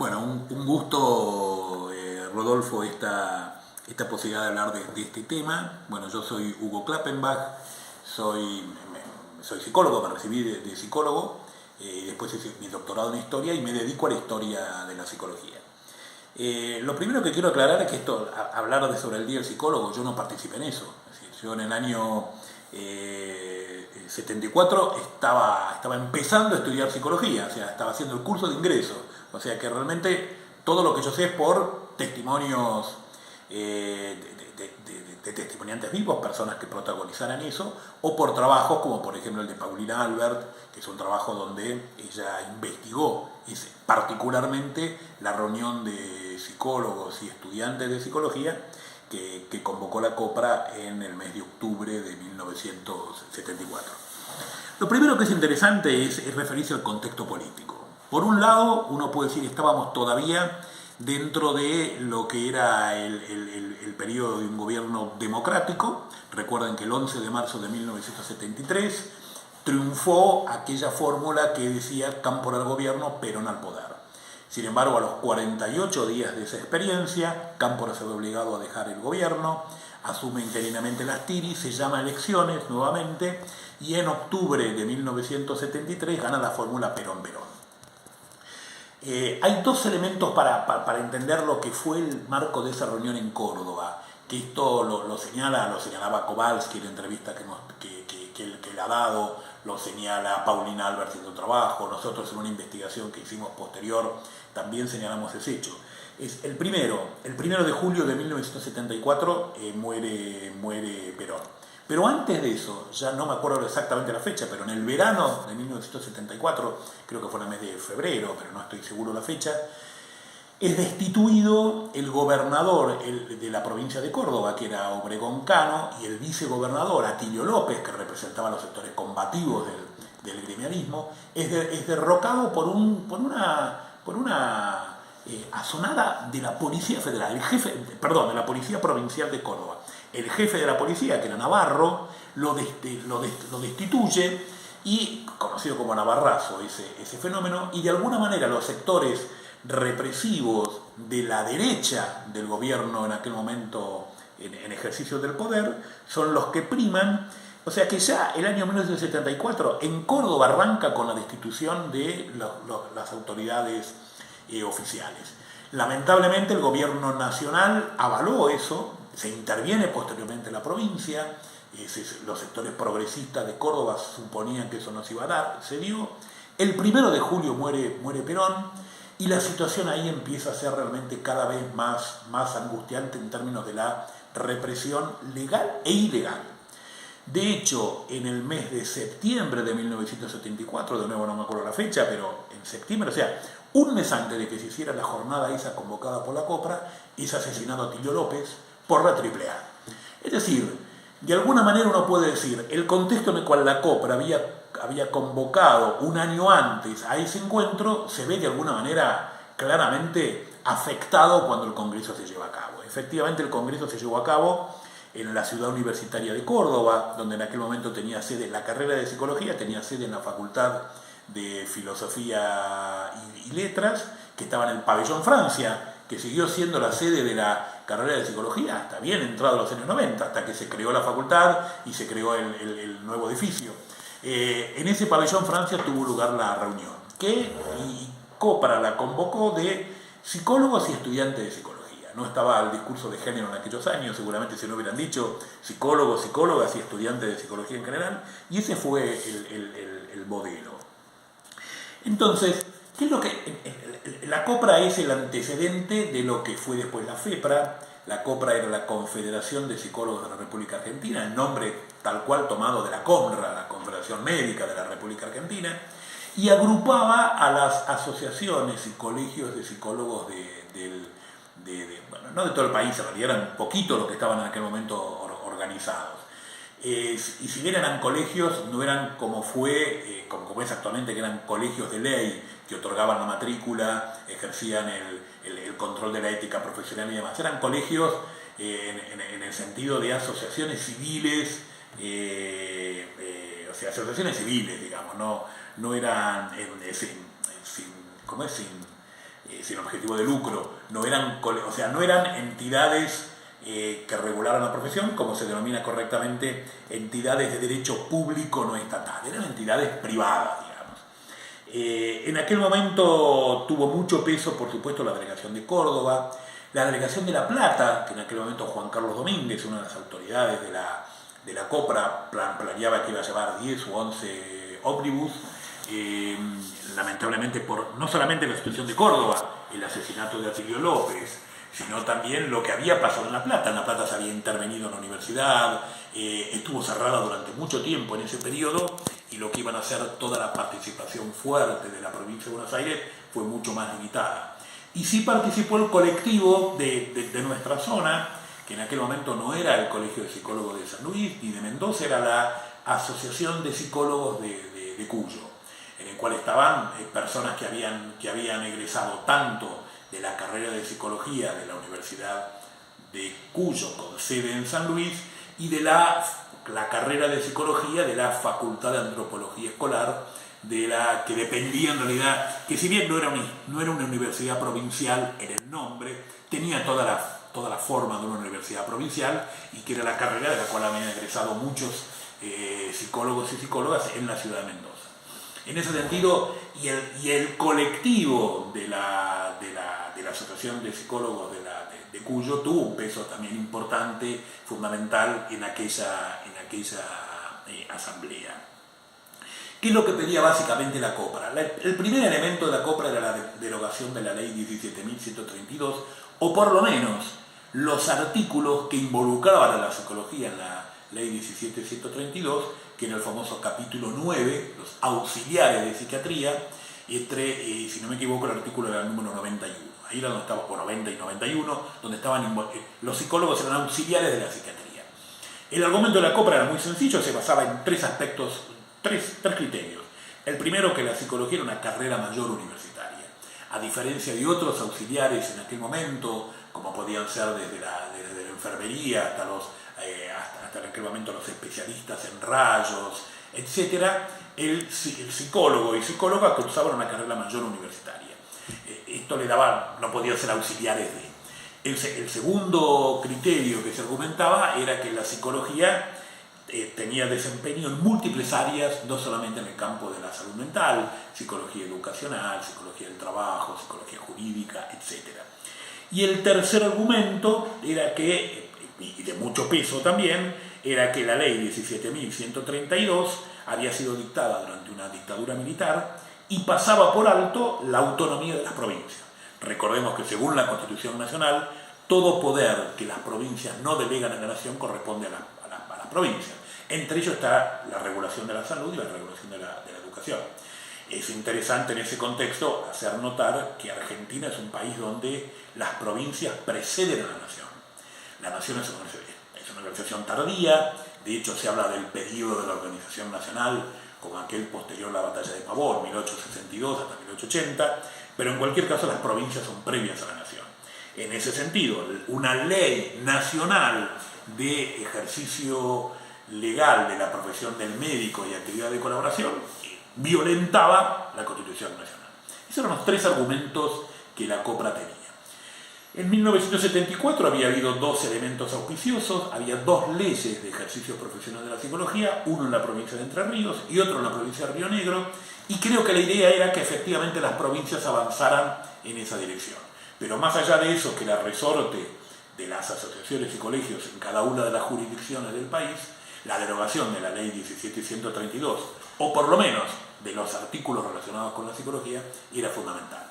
Bueno, un gusto, Rodolfo, esta posibilidad de hablar de este tema. Bueno, yo soy Hugo Klappenbach, soy psicólogo, me recibí de psicólogo, y después hice mi doctorado en historia y me dedico a la historia de la psicología. Lo primero que quiero aclarar es que hablar sobre el Día del Psicólogo, yo no participé en eso. Es decir, yo en el año 74 estaba empezando a estudiar psicología, o sea, estaba haciendo el curso de ingreso. O sea que realmente todo lo que yo sé es por testimonios de testimoniantes vivos, personas que protagonizaran eso, o por trabajos como por ejemplo el de Paulina Albert, que es un trabajo donde ella investigó particularmente la reunión de psicólogos y estudiantes de psicología que convocó la COPRA en el mes de octubre de 1974. Lo primero que es interesante es referirse al contexto político. Por un lado, uno puede decir que estábamos todavía dentro de lo que era el periodo de un gobierno democrático. Recuerden que el 11 de marzo de 1973 triunfó aquella fórmula que decía Cámpora al gobierno, Perón al poder. Sin embargo, a los 48 días de esa experiencia, Cámpora se ve obligado a dejar el gobierno, asume interinamente las TIRI, se llama a elecciones nuevamente y en octubre de 1973 gana la fórmula Perón-Perón. Hay dos elementos para entender lo que fue el marco de esa reunión en Córdoba, que esto lo señalaba Kowalski en la entrevista que él ha dado, lo señala Paulina Albert en su trabajo, nosotros en una investigación que hicimos posterior también señalamos ese hecho. Es el primero de julio de 1974 muere Perón. Pero antes de eso, ya no me acuerdo exactamente la fecha, pero en el verano de 1974, creo que fue en el mes de febrero, pero no estoy seguro la fecha, es destituido el gobernador de la provincia de Córdoba, que era Obregón Cano, y el vicegobernador Atilio López, que representaba los sectores combativos del gremialismo, es derrocado por una asonada de la Policía Federal, de la Policía Provincial de Córdoba. El jefe de la policía, que era Navarro, lo destituye y, conocido como Navarrazo, ese fenómeno, y de alguna manera los sectores represivos de la derecha del gobierno en aquel momento en ejercicio del poder son los que priman. O sea que ya el año 1974 en Córdoba arranca con la destitución de las autoridades oficiales. Lamentablemente el gobierno nacional avaló eso, se interviene posteriormente en la provincia, los sectores progresistas de Córdoba suponían que eso no se iba a dar, se dio. El 1 de julio muere Perón y la situación ahí empieza a ser realmente cada vez más angustiante en términos de la represión legal e ilegal. De hecho, en el mes de septiembre de 1974, de nuevo no me acuerdo la fecha, pero en septiembre, o sea, un mes antes de que se hiciera la jornada esa convocada por la COPRA, es asesinado Atilio López por la AAA. Es decir, de alguna manera uno puede decir, el contexto en el cual la COPRA había convocado un año antes a ese encuentro se ve de alguna manera claramente afectado cuando el Congreso se lleva a cabo. Efectivamente, el Congreso se llevó a cabo en la ciudad universitaria de Córdoba, donde en aquel momento tenía sede la carrera de psicología, tenía sede en la Facultad de Filosofía y Letras, que estaba en el Pabellón Francia, que siguió siendo la sede de la carrera de psicología hasta bien entrado los años 90, hasta que se creó la facultad y se creó el nuevo edificio. En ese Pabellón Francia tuvo lugar la reunión, que COPRA la convocó de psicólogos y estudiantes de psicología. No estaba el discurso de género en aquellos años, seguramente si no hubieran dicho psicólogos, psicólogas y estudiantes de psicología en general, y ese fue el modelo. Entonces, ¿qué es lo que la COPRA es el antecedente de lo que fue después la FEPRA? La COPRA era la Confederación de Psicólogos de la República Argentina, el nombre tal cual tomado de la COMRA, la Confederación Médica de la República Argentina, y agrupaba a las asociaciones y colegios de psicólogos bueno, no de todo el país, en realidad eran poquitos los que estaban en aquel momento organizados. Y si bien eran colegios, no eran como como es actualmente, que eran colegios de ley que otorgaban la matrícula, ejercían el control de la ética profesional y demás. Eran colegios en el sentido de asociaciones civiles, o sea, asociaciones civiles, digamos, no eran sin objetivo de lucro, no eran entidades que regularan la profesión, como se denomina correctamente, entidades de derecho público no estatal, eran entidades privadas, digamos. En aquel momento tuvo mucho peso, por supuesto, la Delegación de Córdoba, la Delegación de La Plata, que en aquel momento Juan Carlos Domínguez, una de las autoridades de la COPRA, planeaba que iba a llevar 10 o 11 ómnibus. Lamentablemente, no solamente la situación de Córdoba, el asesinato de Atilio López, sino también lo que había pasado en La Plata. En La Plata se había intervenido en la universidad, estuvo cerrada durante mucho tiempo en ese periodo, y lo que iban a hacer toda la participación fuerte de la provincia de Buenos Aires fue mucho más limitada. Y sí participó el colectivo de nuestra zona, que en aquel momento no era el Colegio de Psicólogos de San Luis ni de Mendoza, era la Asociación de Psicólogos de Cuyo, en el cual estaban personas que habían egresado tanto de la carrera de psicología de la Universidad de Cuyo, con sede en San Luis, y de la carrera de psicología de la Facultad de Antropología Escolar, que dependía en realidad, que si bien no era una universidad provincial en el nombre, tenía toda la forma de una universidad provincial, y que era la carrera de la cual habían egresado muchos psicólogos y psicólogas en la ciudad de Mendoza. En ese sentido, y el colectivo de la Asociación de Psicólogos de Cuyo tuvo un peso también importante, fundamental en aquella asamblea. ¿Qué es lo que pedía básicamente la COPRA? El primer elemento de la COPRA era la derogación de la ley 17.132, o por lo menos los artículos que involucraban a la psicología en la ley 17.132, que en el famoso capítulo 9, los auxiliares de psiquiatría, si no me equivoco el artículo era el número 91. Ahí era donde estaba, por 90 y 91, donde estaban los psicólogos eran auxiliares de la psiquiatría. El argumento de la COPRA era muy sencillo, se basaba en tres aspectos, tres criterios. El primero, que la psicología era una carrera mayor universitaria. A diferencia de otros auxiliares en aquel momento, como podían ser desde la enfermería hasta en aquel momento los especialistas en rayos, etc., el psicólogo y psicóloga cursaban una carrera mayor universitaria. Esto le daba, no podían ser auxiliares de. El segundo criterio que se argumentaba era que la psicología tenía desempeño en múltiples áreas, no solamente en el campo de la salud mental, psicología educacional, psicología del trabajo, psicología jurídica, etc. Y el tercer argumento era que, y de mucho peso también, era que la ley 17.132 había sido dictada durante una dictadura militar y pasaba por alto la autonomía de las provincias. Recordemos que según la Constitución Nacional, todo poder que las provincias no delegan a la nación corresponde a las provincias. Entre ellos está la regulación de la salud y la regulación de la educación. Es interesante en ese contexto hacer notar que Argentina es un país donde las provincias preceden a la nación. La nación es una organización tardía, de hecho se habla del periodo de la organización nacional como aquel posterior a la batalla de Pavón, 1862 hasta 1880, pero en cualquier caso las provincias son previas a la nación. En ese sentido, una ley nacional de ejercicio legal de la profesión del médico y actividad de colaboración violentaba la Constitución Nacional. Esos eran los tres argumentos que la COPRA tenía. En 1974 había habido dos elementos auspiciosos, había dos leyes de ejercicio profesional de la psicología, uno en la provincia de Entre Ríos y otro en la provincia de Río Negro, y creo que la idea era que efectivamente las provincias avanzaran en esa dirección. Pero más allá de eso, que era resorte de las asociaciones y colegios en cada una de las jurisdicciones del país, la derogación de la ley 17.132, o por lo menos de los artículos relacionados con la psicología, era fundamental.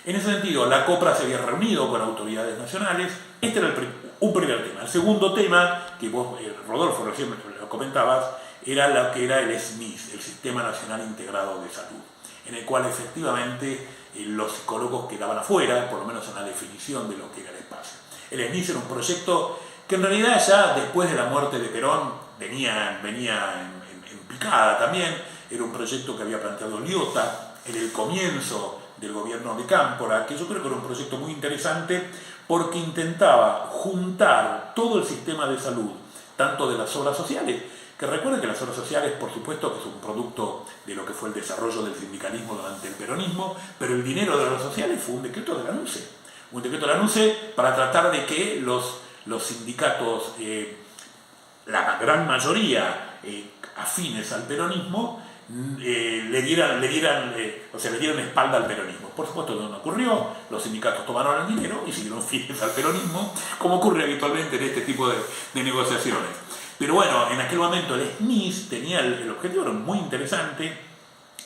En ese sentido, la COPRA se había reunido con autoridades nacionales. Este era un primer tema. El segundo tema, que vos, Rodolfo, recién lo comentabas, era lo que era el SNIS, el Sistema Nacional Integrado de Salud, en el cual efectivamente los psicólogos quedaban afuera, por lo menos en la definición de lo que era el espacio. El SNIS era un proyecto que en realidad ya después de la muerte de Perón venía en picada también. Era un proyecto que había planteado Liotta en el comienzo del gobierno de Cámpora, que yo creo que era un proyecto muy interesante porque intentaba juntar todo el sistema de salud, tanto de las obras sociales, Que recuerden que las obras sociales, por supuesto, que es un producto de lo que fue el desarrollo del sindicalismo durante el peronismo, pero el dinero de las obras sociales fue un decreto de la NUCE. Un decreto de la NUCE para tratar de que los sindicatos, la gran mayoría afines al peronismo, le dieran espalda al peronismo. Por supuesto no ocurrió, los sindicatos tomaron el dinero y siguieron fieles al peronismo, como ocurre habitualmente en este tipo de negociaciones. Pero bueno, en aquel momento el SNIS tenía el objetivo, era muy interesante,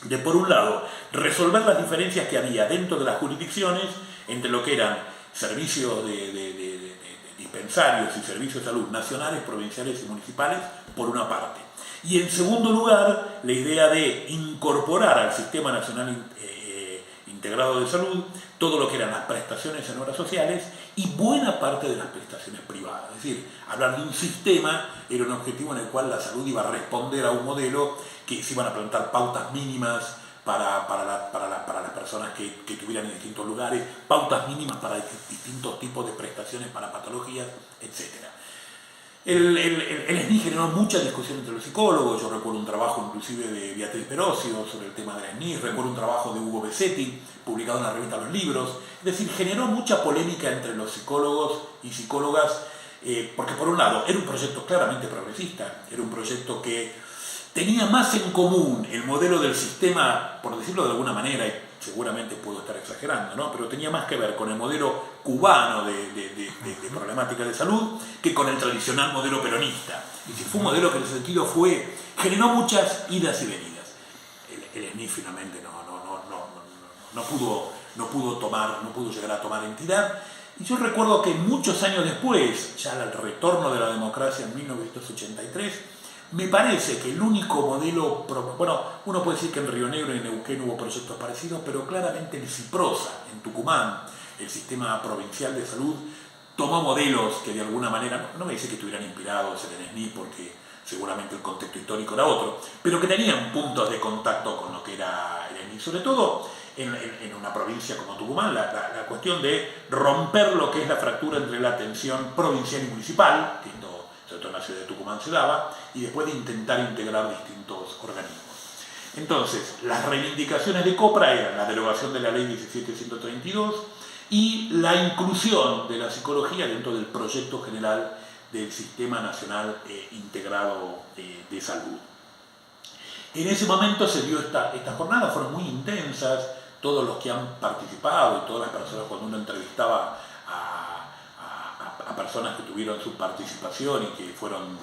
de por un lado resolver las diferencias que había dentro de las jurisdicciones entre lo que eran servicios de dispensarios y servicios de salud nacionales, provinciales y municipales, por una parte. Y en segundo lugar, la idea de incorporar al Sistema Nacional Integrado de Salud todo lo que eran las prestaciones en obras sociales y buena parte de las prestaciones privadas. Es decir, hablar de un sistema era un objetivo en el cual la salud iba a responder a un modelo que se iban a plantar pautas mínimas para las personas que tuvieran en distintos lugares, pautas mínimas para distintos tipos de prestaciones para patologías, etc. El SNI generó mucha discusión entre los psicólogos. Yo recuerdo un trabajo inclusive de Beatriz Perocio sobre el tema del SNI, recuerdo un trabajo de Hugo Besetti publicado en la revista Los Libros. Es decir, generó mucha polémica entre los psicólogos y psicólogas, porque por un lado era un proyecto claramente progresista, era un proyecto que tenía más en común el modelo del sistema, por decirlo de alguna manera, y seguramente puedo estar exagerando, ¿no? Pero tenía más que ver con el modelo cubano de problemática de salud que con el tradicional modelo peronista. Y si fue un modelo que en ese sentido generó muchas idas y venidas. El SNI finalmente no pudo llegar a tomar entidad. Y yo recuerdo que muchos años después, ya al retorno de la democracia en 1983, me parece que el único modelo, bueno, uno puede decir que en Río Negro y en Neuquén hubo proyectos parecidos, pero claramente en Ciprosa, en Tucumán, el sistema provincial de salud, tomó modelos que de alguna manera, no me dice que estuvieran inspirados en el SNI porque seguramente el contexto histórico era otro, pero que tenían puntos de contacto con lo que era el SNI, sobre todo en una provincia como Tucumán, la cuestión de romper lo que es la fractura entre la atención provincial y municipal, que esto sobre todo en la ciudad de Tucumán se daba, y después de intentar integrar distintos organismos. Entonces, las reivindicaciones de COPRA eran la derogación de la ley 17.132 y la inclusión de la psicología dentro del proyecto general del Sistema Nacional Integrado de Salud. En ese momento se dio esta jornada, fueron muy intensas, todos los que han participado y todas las personas, cuando uno entrevistaba a personas que tuvieron su participación y que fueron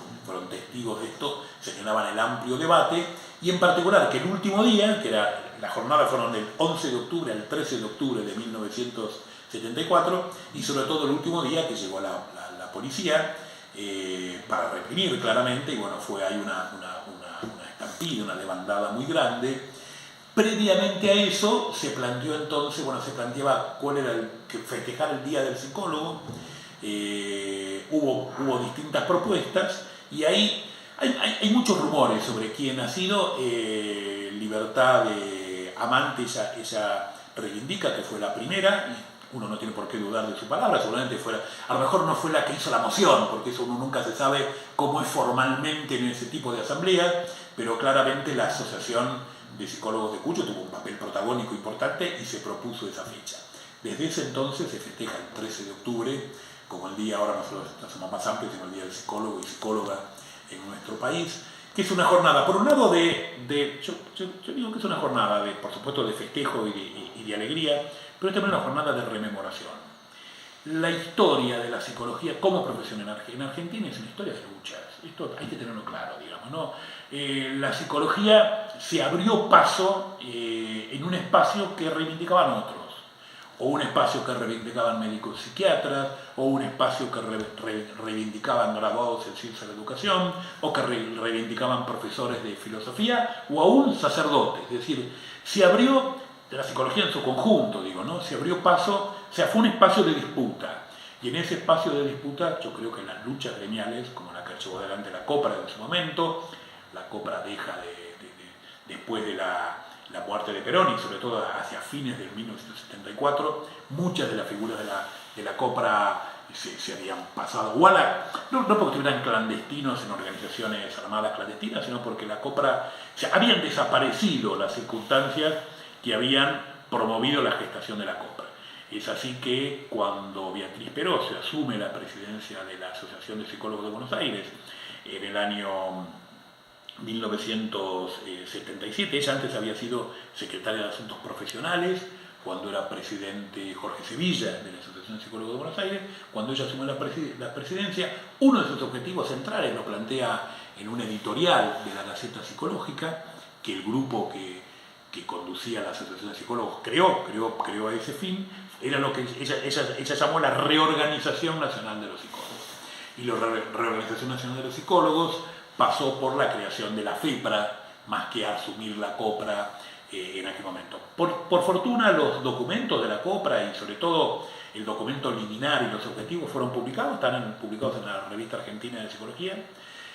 testigos de esto, señalaban el amplio debate, y en particular que el último día, que era la jornada, fueron del 11 de octubre al 13 de octubre de 1974, y sobre todo el último día que llegó la policía para reprimir claramente, y bueno, fue ahí una estampida, una demandada muy grande. Previamente a eso se planteó entonces, se planteaba cuál era que festejar el Día del Psicólogo. Hubo distintas propuestas y ahí hay muchos rumores sobre quién ha sido. Libertad Amante, ella reivindica que fue la primera, y uno no tiene por qué dudar de su palabra, seguramente a lo mejor no fue la que hizo la moción, porque eso uno nunca se sabe cómo es formalmente en ese tipo de asambleas, pero claramente la Asociación de Psicólogos de Cuyo tuvo un papel protagónico importante y se propuso esa fecha. Desde ese entonces se festeja el 13 de octubre, como el día, ahora nosotros hacemos más amplio, como el Día del Psicólogo y Psicóloga en nuestro país, que es una jornada, por un lado, yo digo que es una jornada, por supuesto, de festejo y de alegría, pero es también una jornada de rememoración. La historia de la psicología como profesión en Argentina es una historia de luchas, esto hay que tenerlo claro, digamos, ¿no? La psicología se abrió paso en un espacio que reivindicaban otros, o un espacio que reivindicaban médicos psiquiatras, o un espacio que reivindicaban graduados en ciencia de la educación, o que reivindicaban profesores de filosofía, o aún sacerdotes. Es decir, se abrió, de la psicología en su conjunto, digo, ¿no? Se abrió paso, o sea, fue un espacio de disputa. Y en ese espacio de disputa, yo creo que las luchas gremiales, como la que llevó adelante la COPRA en su momento, la COPRA deja después de la la muerte de Perón y sobre todo hacia fines del 1974, muchas de las figuras de la COPRA se habían pasado, no porque estuvieran clandestinos en organizaciones armadas clandestinas, sino porque la COPRA, habían desaparecido las circunstancias que habían promovido la gestación de la COPRA. Es así que cuando Beatriz Peroso asume la presidencia de la Asociación de Psicólogos de Buenos Aires en el año 1977, ella antes había sido secretaria de Asuntos Profesionales, cuando era presidente Jorge Sevilla de la Asociación de Psicólogos de Buenos Aires. Cuando ella asume la presidencia, uno de sus objetivos centrales lo plantea en un editorial de la Gaceta Psicológica, que el grupo que conducía la Asociación de Psicólogos creó a ese fin, era lo que ella llamó la Reorganización Nacional de los Psicólogos. Y la Reorganización Nacional de los Psicólogos pasó por la creación de la FEPRA, más que asumir la COPRA en aquel momento. Por fortuna, los documentos de la COPRA y sobre todo el documento liminar y los objetivos fueron publicados, están publicados en la Revista Argentina de Psicología,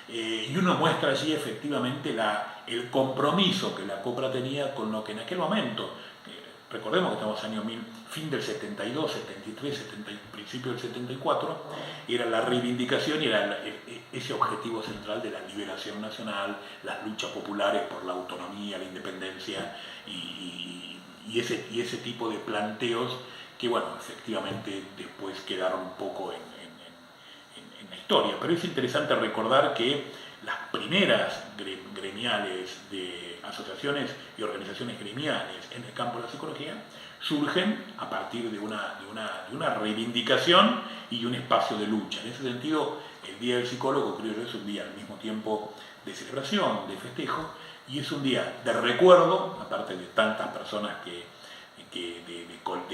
y uno muestra allí efectivamente el compromiso que la COPRA tenía con lo que en aquel momento, recordemos que estamos en fin del 72, 73, principio del 74, era la reivindicación y era ese objetivo central de la liberación nacional, las luchas populares por la autonomía, la independencia y ese tipo de planteos que, bueno, efectivamente después quedaron un poco en la historia. Pero es interesante recordar que las primeras gremiales de asociaciones y organizaciones gremiales en el campo de la psicología surgen a partir de una reivindicación y un espacio de lucha. En ese sentido, el Día del Psicólogo, creo yo, es un día al mismo tiempo de celebración, de festejo, y es un día de recuerdo, aparte de tantas personas de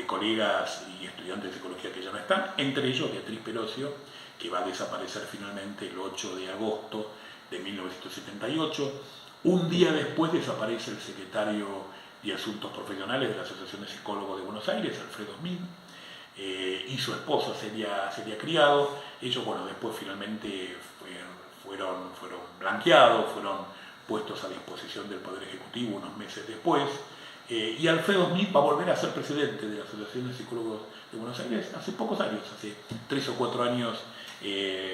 colegas y estudiantes de psicología que ya no están, entre ellos Beatriz Peroso, que va a desaparecer finalmente el 8 de agosto de 1978. Un día después desaparece el secretario de Asuntos Profesionales de la Asociación de Psicólogos de Buenos Aires, Alfredo Smith, y su esposa sería criado. Ellos, bueno, después finalmente fueron blanqueados, fueron puestos a disposición del Poder Ejecutivo unos meses después, y Alfredo Smith va a volver a ser presidente de la Asociación de Psicólogos de Buenos Aires hace pocos años, hace 3 o 4 años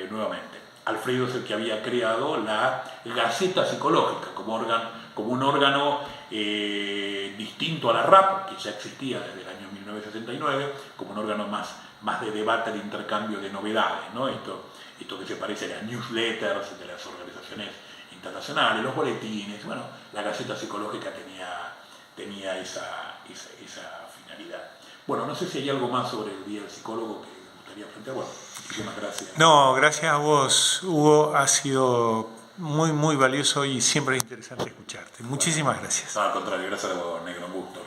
nuevamente. Alfredo es el que había creado la Gaceta Psicológica como un órgano distinto a la RAP, que ya existía desde el año 1969, como un órgano más de debate, de intercambio de novedades, ¿no? Esto que se parece a las newsletters de las organizaciones internacionales, los boletines. Bueno, la Gaceta Psicológica tenía esa finalidad. Bueno, no sé si hay algo más sobre el Día del Psicólogo que me gustaría plantear. Bueno, muchísimas gracias. No, gracias a vos, Hugo. Ha sido muy, muy valioso y siempre interesante escucharte. Muchísimas gracias. No, al contrario, gracias a vos, negro, un gusto.